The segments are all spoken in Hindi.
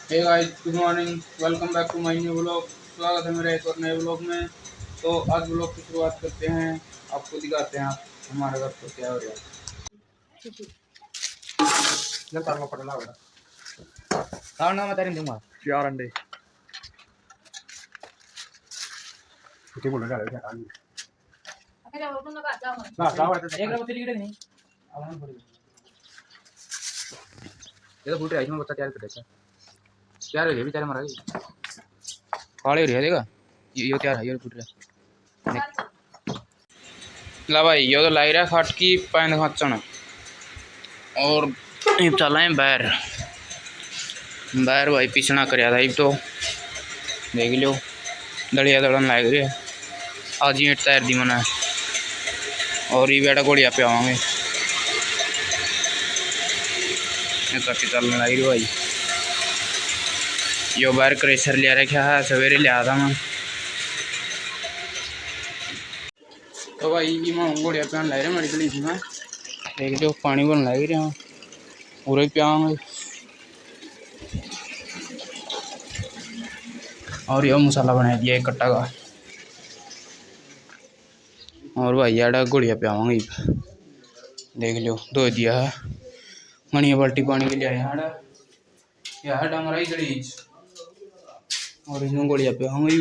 Hey guys, good morning. Welcome back to my new vlog. स्वागत है मेरे एक और नए व्लॉग में। तो आज व्लॉग की शुरुआत करते हैं। आपको दिखाते हैं आप हमारे घर पर क्या हो रहा है। चार अंडे ये तो फूट रहा है, इसमें बच्चा तैयार कर देता है। तैयार हो गया बेचारा हमारा। काले हो रहा है, देखा ये तैयार है, ये फूट रहा है। ला भाई, यो तो लाई रहा खट की पैंद खाचन और चल है बैर बैर भाई पिछना करया था। तो देख लो दड़िया दड़न लाग रही है। आज ईंट तैर दी मना और ये बेटा घोड़िया पे आवांगे चलने लगी भाई। यो बार क्रेशर लिया रखा है, सवेरे लिया था मैं। तो भाई ये मैं घोड़िया प्यान ला रहा मेरी गली में। देख लो पानी बन लग रहा पूरे प्यांगे और यह मसाला बना दिया एक कट्टा का। और भाई यार घोड़िया प्यावांगे। देख लो धो दिया है, मणिया बाल्टी पानी के लिए आया यार डंगरा इधर और इसमें घोड़िया प्यावांगे।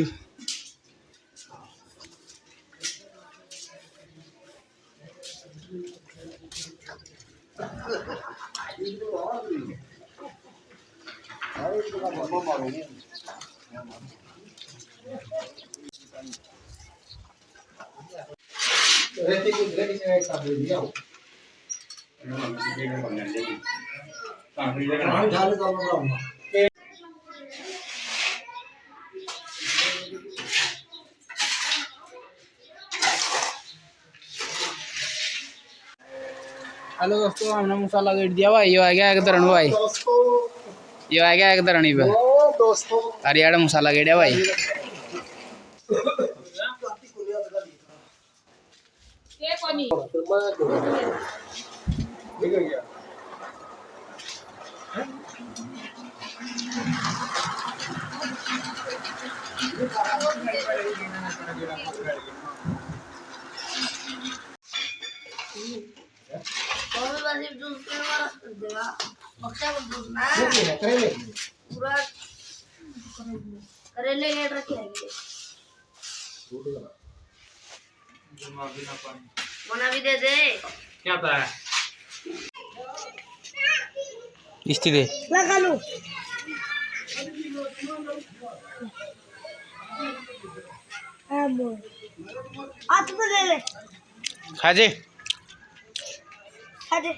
हेलो दोस्तों, हमने मसाला गेट दिया भाई। ये आ गया एक दरण भाई, ये आ गया एक दरणी पे दोस्तों। अरे यार मसाला गेट है भाई। करेले गेट रखे मना भी दे दे। क्या पता है इस्ती दे लगा लो। आज तो ले ले खाजे खाजे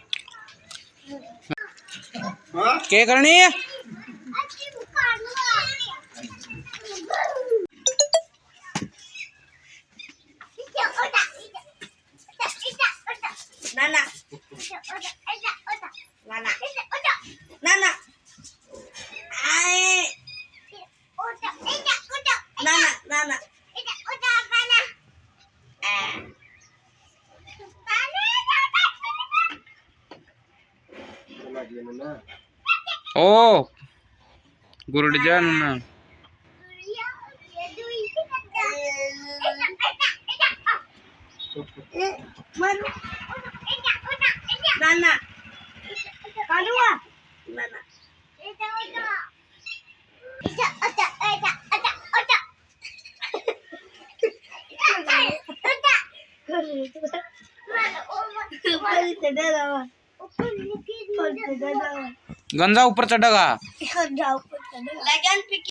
क्या करनी है। नाना नाना नाना आए नाना नाना ओ गुरुड जान ना नाना कालुआ नाना गंजा ऊपर चढ़ेगा।